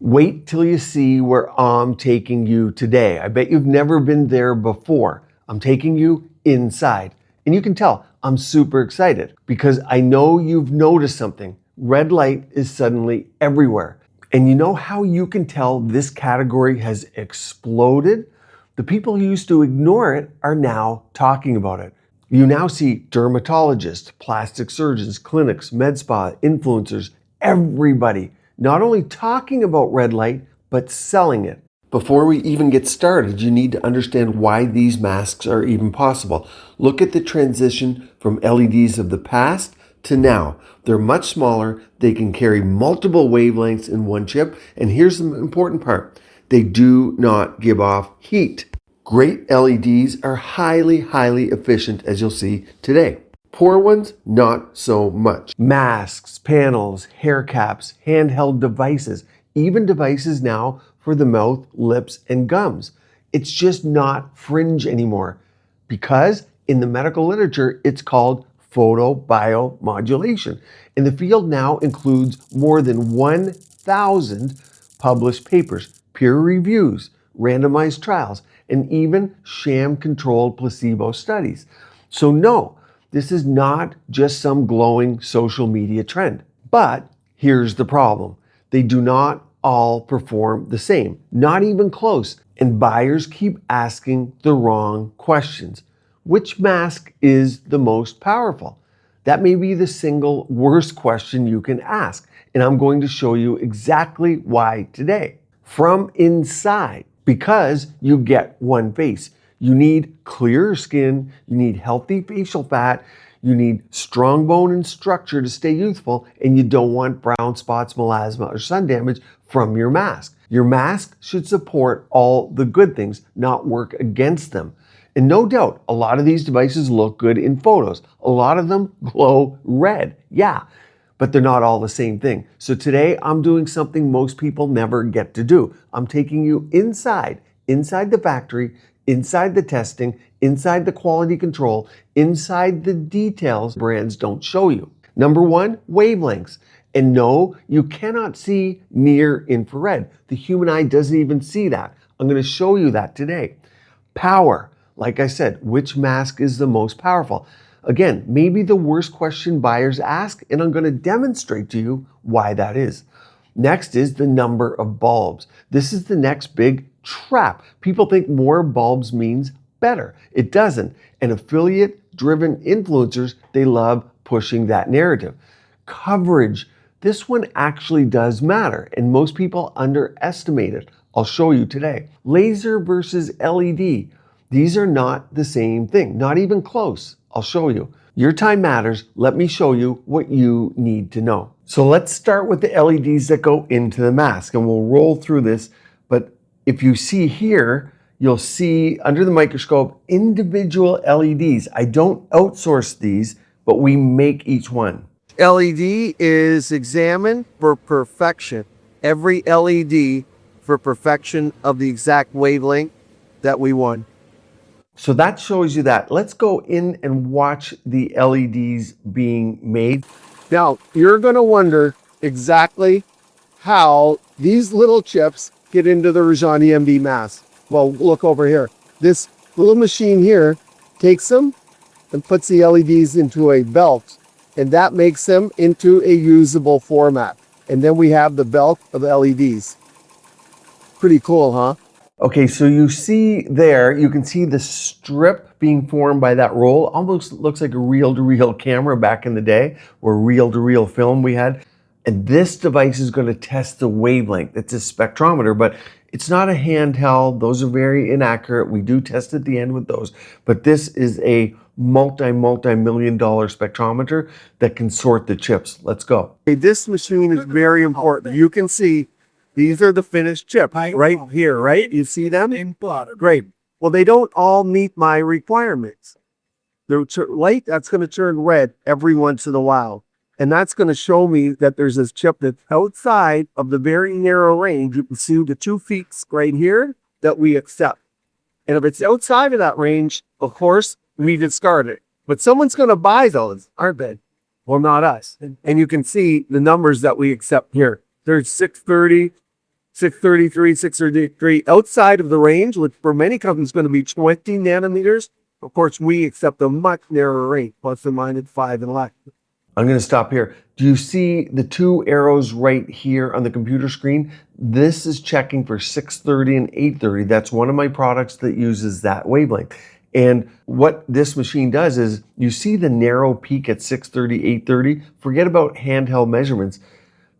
Wait till you see where I'm taking you today. I bet you've never been there before. I'm taking you inside. And you can tell I'm super excited because I know you've noticed something. Red light is suddenly everywhere. And you know how you can tell this category has exploded? The people who used to ignore it are now talking about it. You now see dermatologists, plastic surgeons, clinics, med spa, influencers, everybody not only talking about red light, but selling it. Before we even get started, you need to understand why these masks are even possible. Look at the transition from LEDs of the past to now. They're much smaller, they can carry multiple wavelengths in one chip, and here's the important part. They do not give off heat. Great LEDs are highly efficient, as you'll see today. Poor ones, not so much. Masks, panels, hair caps, handheld devices, even devices now for the mouth, lips, and gums. It's just not fringe anymore because in the medical literature, it's called photobiomodulation. And the field now includes more than 1,000 published papers, peer reviews, randomized trials, and even sham-controlled placebo studies. So no, this is not just some glowing social media trend. But here's the problem. They do not all perform the same, not even close. And buyers keep asking the wrong questions. Which mask is the most powerful? That may be the single worst question you can ask. And I'm going to show you exactly why today. From inside, because you get one face. You need clear skin, you need healthy facial fat, you need strong bone and structure to stay youthful, and you don't want brown spots, melasma, or sun damage from your mask. Your mask should support all the good things, not work against them. And no doubt, a lot of these devices look good in photos. A lot of them glow red, yeah, but they're not all the same thing. So today I'm doing something most people never get to do. I'm taking you inside the factory, inside the testing, inside the quality control, inside the details brands don't show you. Number one, wavelengths. And no, you cannot see near infrared. The human eye doesn't even see that. I'm going to show you that today. Power. Like I said, which mask is the most powerful? Again, maybe the worst question buyers ask, and I'm going to demonstrate to you why that is. Next is the number of bulbs. This is the next big trap. People think more bulbs means better. It doesn't. And affiliate-driven influencers, they love pushing that narrative. Coverage. This one actually does matter, and most people underestimate it. I'll show you today. Laser versus LED. These are not the same thing, not even close. I'll show you. Your time matters. Let me show you what you need to know. So let's start with the LEDs that go into the mask, and we'll roll through this. But if you see here, you'll see under the microscope individual LEDs. I don't outsource these, but we make each one. LED is examined for perfection. Every LED for perfection of the exact wavelength that we want. So that shows you that. Let's go in and watch the LEDs being made. Now, you're going to wonder exactly how these little chips get into the Rajan EMD mask. Well, look over here. This little machine here takes them and puts the LEDs into a belt, and that makes them into a usable format. And then we have the belt of the LEDs. Pretty cool, huh? Okay, so you see there, you can see the strip being formed by that roll. Almost looks like a reel-to-reel camera back in the day, or reel-to-reel film we had. And this device is going to test the wavelength. It's a spectrometer, but it's not a handheld. Those are very inaccurate. We do test at the end with those. But this is a multi-million-dollar spectrometer that can sort the chips. Let's go. Okay, this machine is very important. You can see these are the finished chips right here, right? You see them? Great. Well, they don't all meet my requirements. The light, that's going to turn red every once in a while. And that's going to show me that there's this chip that's outside of the very narrow range. You can see the 2 feet right here that we accept. And if it's outside of that range, of course, we discard it. But someone's going to buy those, aren't they? Well, not us. And you can see the numbers that we accept here. There's 630, 633, 633, outside of the range, which for many companies is going to be 20 nanometers. Of course, we accept a much narrower range, plus or minus 5 and less. I'm going to stop here. Do you see the two arrows right here on the computer screen? This is checking for 630 and 830. That's one of my products that uses that wavelength. And what this machine does is, you see the narrow peak at 630, 830. Forget about handheld measurements.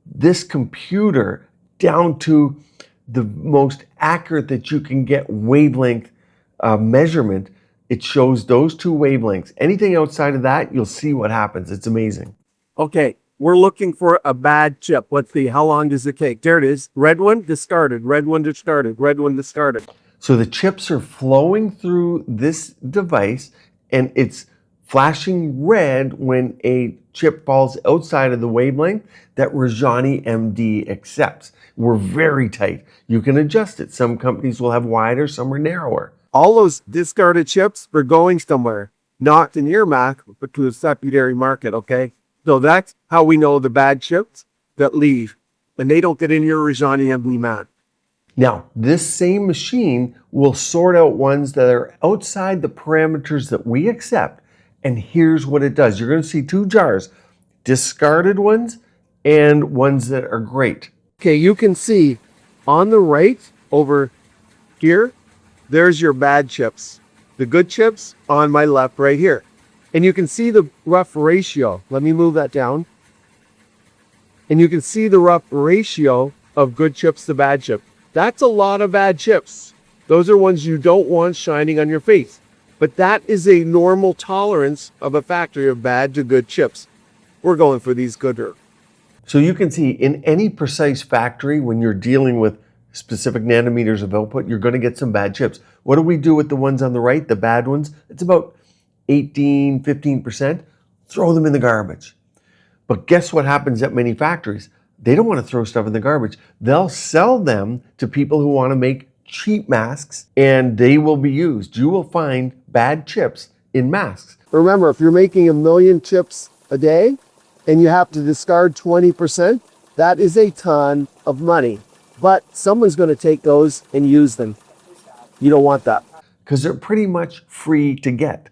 This computer, down to the most accurate that you can get wavelength measurement, it shows those two wavelengths. Anything outside of that, you'll see what happens. It's amazing. Okay, we're looking for a bad chip. Let's see, how long does it take? There it is. Red one, discarded. Red one, discarded. Red one, discarded. So the chips are flowing through this device, and it's flashing red when a chip falls outside of the wavelength that Rajani MD accepts. We're very tight. You can adjust it. Some companies will have wider, some are narrower. All those discarded chips are going somewhere, not in your Mac, but to a secondary market, okay? So that's how we know the bad chips that leave, and they don't get in your Rajani MD Mac. Now, this same machine will sort out ones that are outside the parameters that we accept, and here's what it does. You're going to see two jars, discarded ones and ones that are great. Okay, you can see on the right over here, there's your bad chips. The good chips on my left right here. And you can see the rough ratio. Let me move that down. And you can see the rough ratio of good chips to bad chips. That's a lot of bad chips. Those are ones you don't want shining on your face. But that is a normal tolerance of a factory of bad to good chips. We're going for these gooder. So you can see in any precise factory, when you're dealing with specific nanometers of output, you're going to get some bad chips. What do we do with the ones on the right, the bad ones? It's about 18, 15%. Throw them in the garbage. But guess what happens at many factories? They don't want to throw stuff in the garbage. They'll sell them to people who want to make cheap masks, and they will be used. You will find bad chips in masks. Remember, if you're making 1 million chips a day and you have to discard 20%, that is a ton of money. But someone's going to take those and use them. You don't want that. Because they're pretty much free to get.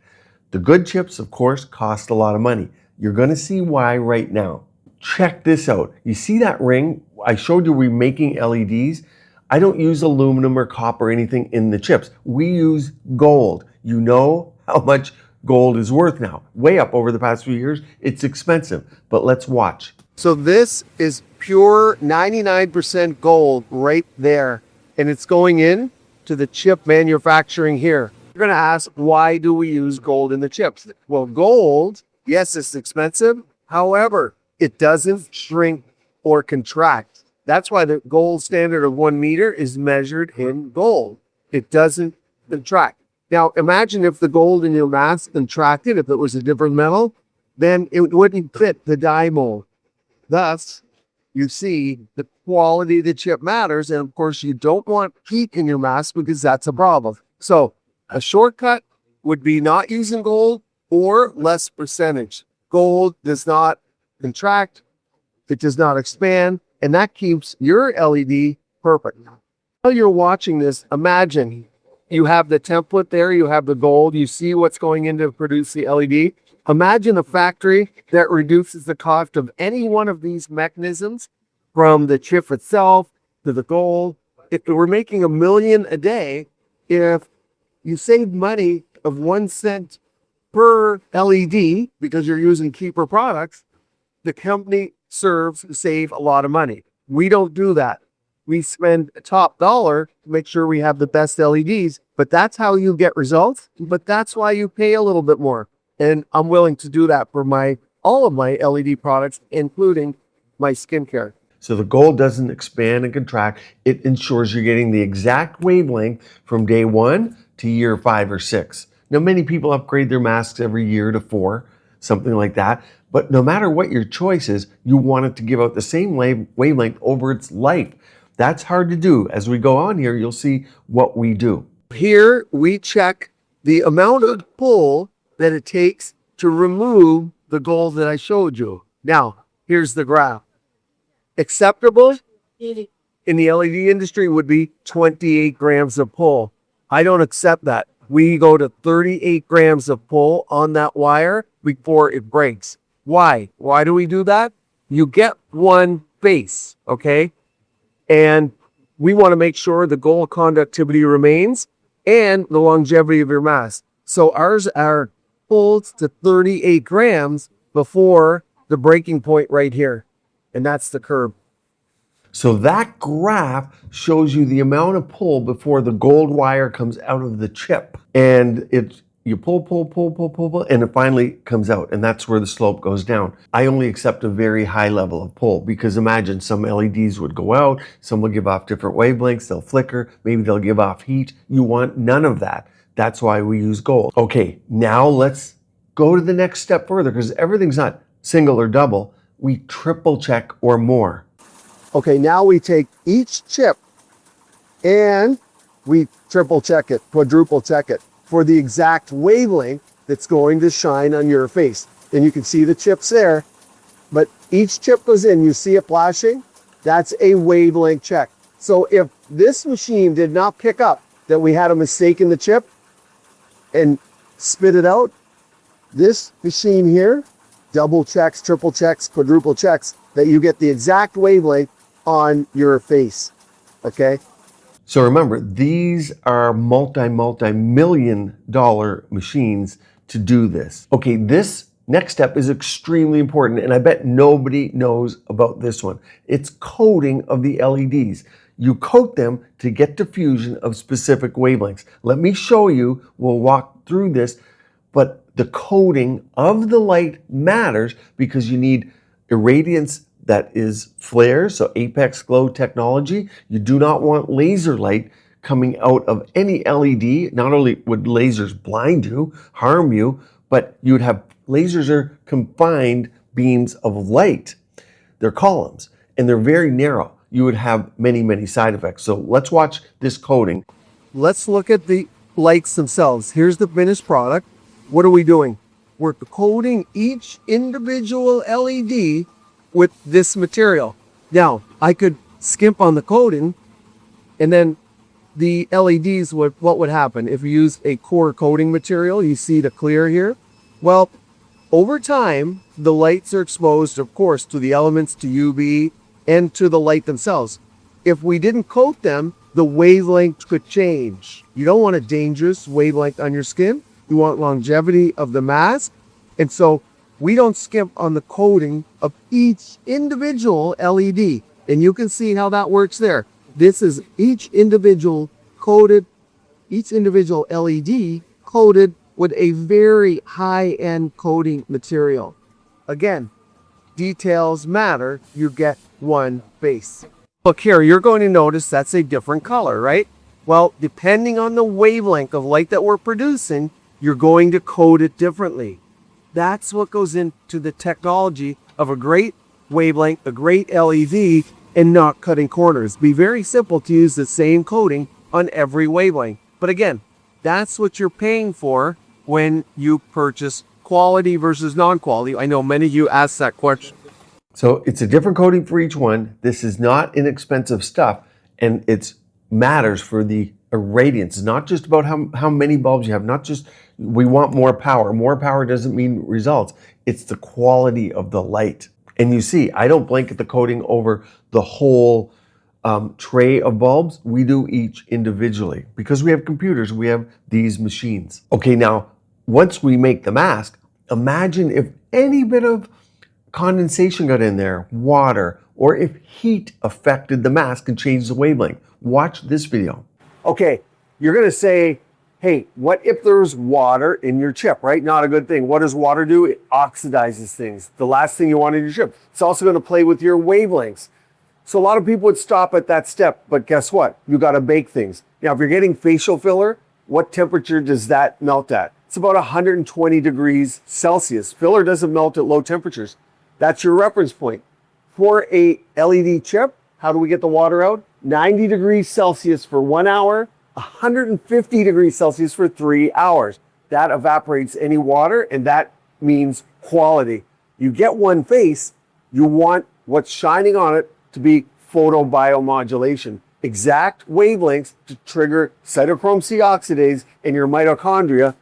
The good chips, of course, cost a lot of money. You're going to see why right now. Check this out. You see that ring? I showed you we're making LEDs. I don't use aluminum or copper or anything in the chips. We use gold. You know how much gold is worth now. Way up over the past few years. It's expensive, but let's watch. So this is pure 99% gold right there, and it's going in to the chip manufacturing here. You're going to ask, why do we use gold in the chips? Well, gold, yes, it's expensive. However, it doesn't shrink or contract. That's why the gold standard of 1 meter is measured in gold. It doesn't contract. Now, imagine if the gold in your mask contracted, if it was a different metal, then it wouldn't fit the die mold. Thus, you see the quality of the chip matters. And of course, you don't want heat in your mask because that's a problem. So a shortcut would be not using gold or less percentage. Gold does not contract. It does not expand. And that keeps your LED perfect. While you're watching this, imagine you have the template there, you have the gold, you see what's going in to produce the LED. Imagine a factory that reduces the cost of any one of these mechanisms, from the chip itself to the gold. If we're making 1 million a day, if you save money of 1 cent per LED because you're using cheaper products, the company save a lot of money. We don't do that. We spend top dollar to make sure we have the best LEDs, but that's how you get results. But that's why you pay a little bit more. And I'm willing to do that for all of my LED products, including my skincare. So the gold doesn't expand and contract. It ensures you're getting the exact wavelength from day 1 to year 5 or 6. Now, many people upgrade their masks every year to 4, something like that. But no matter what your choice is, you want it to give out the same wavelength over its life. That's hard to do. As we go on here, you'll see what we do. Here, we check the amount of pull that it takes to remove the gold that I showed you. Now, here's the graph. Acceptable, in the LED industry would be 28 grams of pull. I don't accept that. We go to 38 grams of pull on that wire before it breaks. Why? Why do we do that? You get one face, okay? And we want to make sure the gold conductivity remains and the longevity of your mask. So ours are pulled to 38 grams before the breaking point right here. And that's the curve. So that graph shows you the amount of pull before the gold wire comes out of the chip. And you pull, and it finally comes out. And that's where the slope goes down. I only accept a very high level of pull because imagine some LEDs would go out, some will give off different wavelengths, they'll flicker, maybe they'll give off heat. You want none of that. That's why we use gold. Okay, now let's go to the next step further because everything's not single or double. We triple check or more. Okay, now we take each chip and we triple check it, quadruple check it for the exact wavelength that's going to shine on your face. And you can see the chips there, but each chip goes in, you see it flashing, that's a wavelength check. So if this machine did not pick up that we had a mistake in the chip and spit it out, this machine here double checks, triple checks, quadruple checks that you get the exact wavelength on your face, okay? So remember, these are multi-million dollar machines to do this. Okay, this next step is extremely important, and I bet nobody knows about this one. It's coating of the LEDs. You coat them to get diffusion of specific wavelengths. Let me show you, we'll walk through this, but the coating of the light matters because you need irradiance that is flares, so apex glow technology. You do not want laser light coming out of any LED. Not only would lasers blind you, harm you, but you would have lasers are confined beams of light. They're columns, and they're very narrow. You would have many, many side effects. So let's watch this coating. Let's look at the lights themselves. Here's the finished product. What are we doing? We're coating each individual LED with this material. Now, I could skimp on the coating and then the LEDs what would happen if you use a core coating material? You see the clear here? Well, over time, the lights are exposed, of course, to the elements, to UV, and to the light themselves. If we didn't coat them, the wavelength could change. You don't want a dangerous wavelength on your skin. You want longevity of the mask. And so we don't skimp on the coating of each individual LED. And you can see how that works there. This is each individual LED coated with a very high-end coating material. Again, details matter. You get one face. Look here, you're going to notice that's a different color, right? Well, depending on the wavelength of light that we're producing, you're going to coat it differently. That's what goes into the technology of a great wavelength, a great LED, and not cutting corners. Be very simple to use the same coating on every wavelength. But again, that's what you're paying for when you purchase quality versus non-quality. I know many of you asked that question. So it's a different coating for each one. This is not inexpensive stuff, and it matters for the irradiance. It's not just about how many bulbs you have, not just we want more power. More power doesn't mean results. It's the quality of the light. And you see, I don't blanket the coating over the whole tray of bulbs. We do each individually. Because we have computers, we have these machines. Okay, now, once we make the mask, imagine if any bit of condensation got in there, water, or if heat affected the mask and changed the wavelength. Watch this video. Okay, you're going to say, hey, what if there's water in your chip, right? Not a good thing. What does water do? It oxidizes things. The last thing you want in your chip. It's also going to play with your wavelengths. So a lot of people would stop at that step, but guess what? You got to bake things. Now, if you're getting facial filler, what temperature does that melt at? It's about 120 degrees Celsius. Filler doesn't melt at low temperatures. That's your reference point. For a LED chip, how do we get the water out? 90 degrees Celsius for 1 hour, 150 degrees Celsius for 3 hours. That evaporates any water, and that means quality. You get one face, you want what's shining on it to be photobiomodulation, exact wavelengths to trigger cytochrome C oxidase in your mitochondria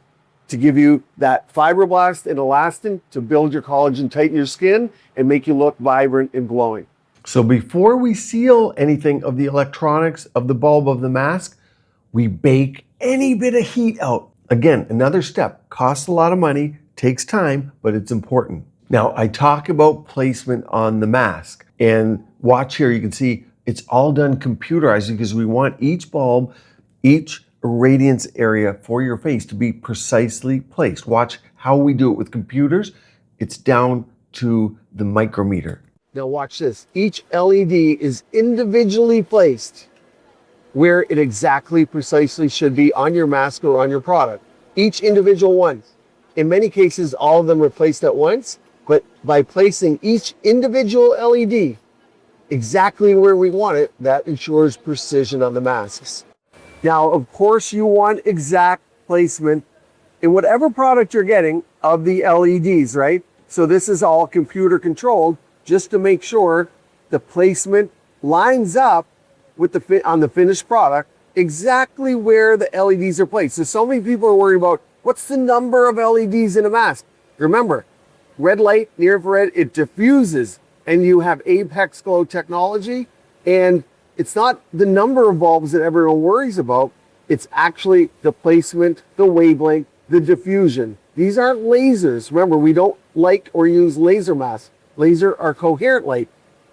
to give you that fibroblast and elastin to build your collagen, tighten your skin, and make you look vibrant and glowing. So before we seal anything of the electronics of the bulb of the mask, we bake any bit of heat out. Again, another step, costs a lot of money, takes time, but it's important. Now, I talk about placement on the mask, and watch here, you can see it's all done computerized because we want each bulb, each radiance area for your face to be precisely placed. Watch how we do it with computers. It's down to the micrometer. Now watch this. Each LED is individually placed where it exactly precisely should be on your mask or on your product. Each individual one. In many cases, all of them are placed at once, but by placing each individual LED exactly where we want it, that ensures precision on the masks. Now, of course, you want exact placement in whatever product you're getting of the LEDs, right? So this is all computer controlled just to make sure the placement lines up with on the finished product exactly where the LEDs are placed. So many people are worried about what's the number of LEDs in a mask. Remember, red light, near infrared, it diffuses, and you have apex glow technology, and it's not the number of bulbs that everyone worries about. It's actually the placement, the wavelength, the diffusion. These aren't lasers. Remember, we don't like or use laser masks. Laser are coherent light.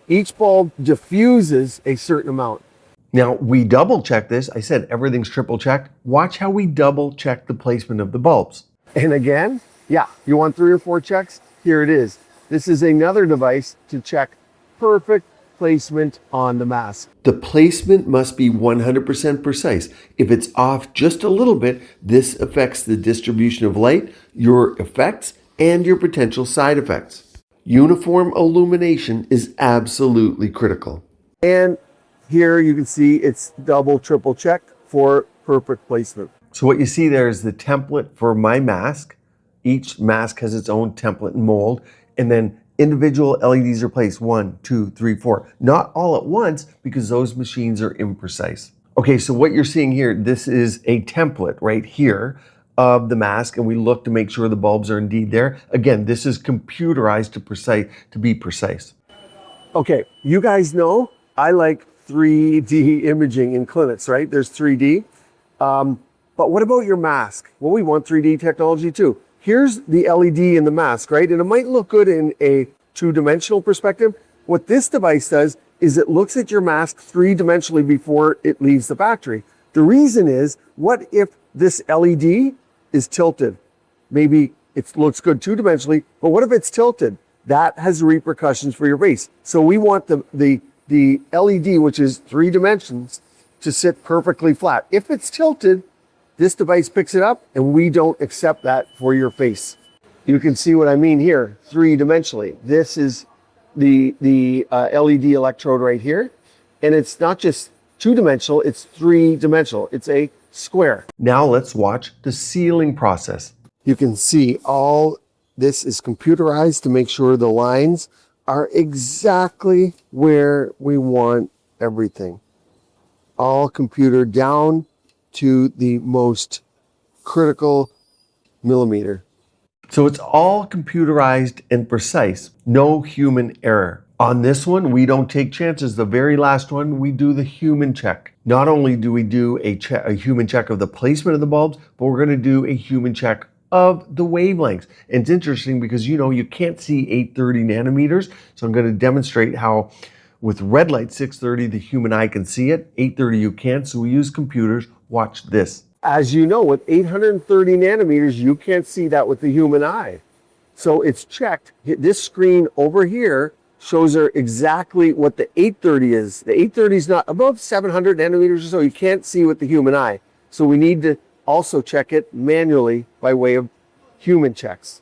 Each bulb diffuses a certain amount. Now, we double check this. I said everything's triple checked. Watch how we double check the placement of the bulbs. And again, yeah, you want 3 or 4 checks? Here it is. This is another device to check perfect placement on the mask. The placement must be 100% precise. If it's off just a little bit, this affects the distribution of light, your effects, and your potential side effects. Uniform illumination is absolutely critical. And here you can see it's double, triple check for perfect placement. So what you see there is the template for my mask. Each mask has its own template and mold, and then individual LEDs are placed 1, 2, 3, 4. Not all at once because those machines are imprecise. Okay, so what you're seeing here, this is a template right here of the mask, and we look to make sure the bulbs are indeed there. Again, this is computerized to be precise. Okay, you guys know I like 3D imaging in clinics, right? There's 3D. But what about your mask? Well, we want 3D technology too. Here's the LED in the mask, right? And it might look good in a 2-dimensional perspective. What this device does is it looks at your mask 3-dimensionally before it leaves the factory. The reason is, what if this LED is tilted? Maybe it looks good 2-dimensionally, but what if it's tilted? That has repercussions for your face. So we want the LED, which is 3 dimensions, to sit perfectly flat. If it's tilted, this device picks it up, and we don't accept that for your face. You can see what I mean here, 3-dimensionally. This is the LED electrode right here, and it's not just 2-dimensional, it's 3-dimensional. It's a square. Now let's watch the sealing process. You can see all this is computerized to make sure the lines are exactly where we want everything. All computer down to the most critical millimeter. So it's all computerized and precise, no human error. On this one, we don't take chances. The very last one, we do the human check. Not only do we do a human check of the placement of the bulbs, but we're going to do a human check of the wavelengths. And it's interesting because you can't see 830 nanometers. So I'm going to demonstrate how with red light 630, the human eye can see it. 830 you can't, so we use computers. Watch this. As you know, with 830 nanometers, you can't see that with the human eye. So it's checked. This screen over here shows her exactly what the 830 is. The 830 is not above 700 nanometers or so. You can't see with the human eye. So we need to also check it manually by way of human checks.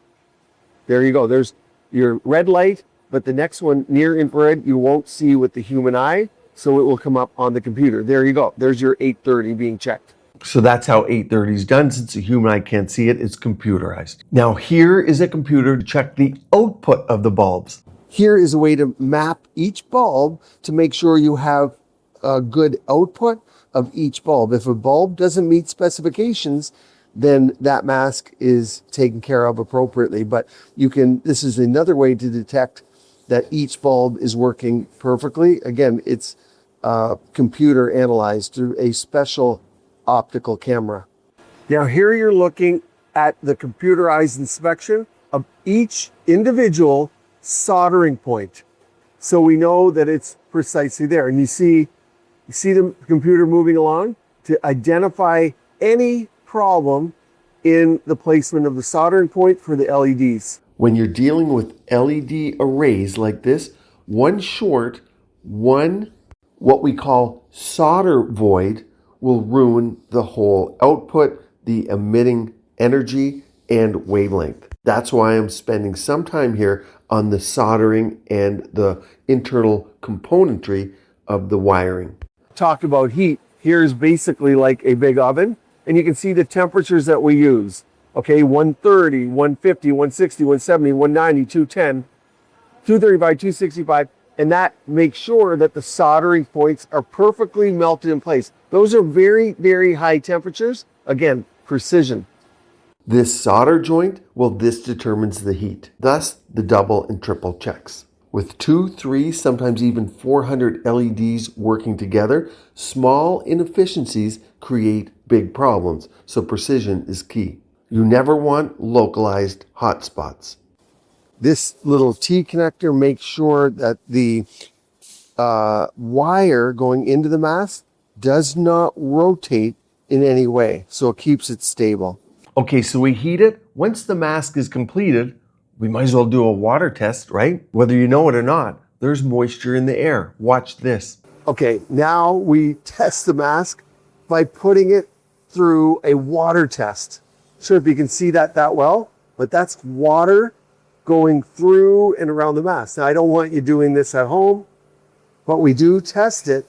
There you go. There's your red light, but the next one, near infrared, you won't see with the human eye, so it will come up on the computer. There you go. There's your 830 being checked. So that's how 830 is done. Since the human eye can't see it, it's computerized. Now here is a computer to check the output of the bulbs. Here is a way to map each bulb to make sure you have a good output of each bulb. If a bulb doesn't meet specifications, then that mask is taken care of appropriately. But this is another way to detect that each bulb is working perfectly. Again, it's computer analyzed through a special optical camera. Now here you're looking at the computerized inspection of each individual soldering point. So we know that it's precisely there. And you see the computer moving along to identify any problem in the placement of the soldering point for the LEDs. When you're dealing with LED arrays like this, one short, one what we call solder void will ruin the whole output, the emitting energy and wavelength. That's why I'm spending some time here on the soldering and the internal componentry of the wiring. Talk about heat. Here's basically like a big oven, and you can see the temperatures that we use. Okay, 130, 150, 160, 170, 190, 210, 235, 265, and that makes sure that the soldering points are perfectly melted in place. Those are very, very high temperatures. Again, precision. This solder joint, well, this determines the heat. Thus, the double and triple checks. With 2, 3, sometimes even 400 LEDs working together, small inefficiencies create big problems. So precision is key. You never want localized hotspots. This little T connector makes sure that the wire going into the mask does not rotate in any way. So it keeps it stable. Okay, so we heat it. Once the mask is completed, we might as well do a water test, right? Whether you know it or not, there's moisture in the air. Watch this. Okay, now we test the mask by putting it through a water test. Sure, if you can see that well, but that's water going through and around the mask. Now, I don't want you doing this at home, but we do test it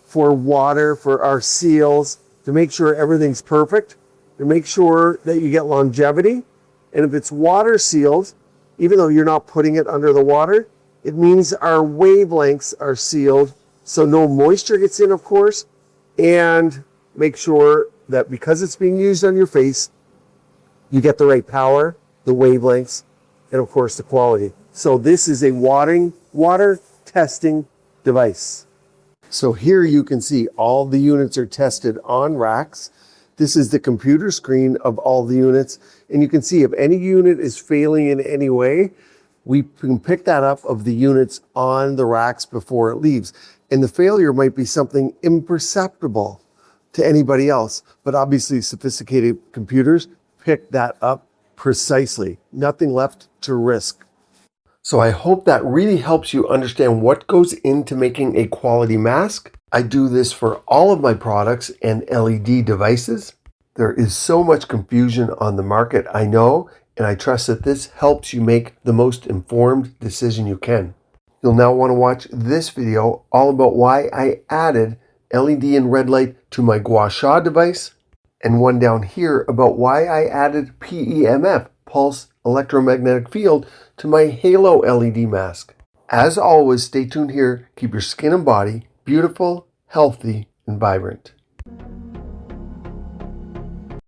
for water, for our seals, to make sure everything's perfect, to make sure that you get longevity. And if it's water sealed, even though you're not putting it under the water, it means our wavelengths are sealed, so no moisture gets in, of course, and make sure that because it's being used on your face, you get the right power, the wavelengths, and of course the quality. So this is a water testing device. So here you can see all the units are tested on racks. This is the computer screen of all the units. And you can see if any unit is failing in any way, we can pick that up of the units on the racks before it leaves. And the failure might be something imperceptible to anybody else, but obviously sophisticated computers pick that up precisely. Nothing left to risk. So I hope that really helps you understand what goes into making a quality mask. I do this for all of my products and LED devices. There is so much confusion on the market, I know, and I trust that this helps you make the most informed decision you can. You'll now want to watch this video all about why I added LED and red light to my gua sha device, and one down here about why I added PEMF, pulse electromagnetic field, to my halo LED mask. As always, stay tuned here. Keep your skin and body beautiful, healthy, and vibrant.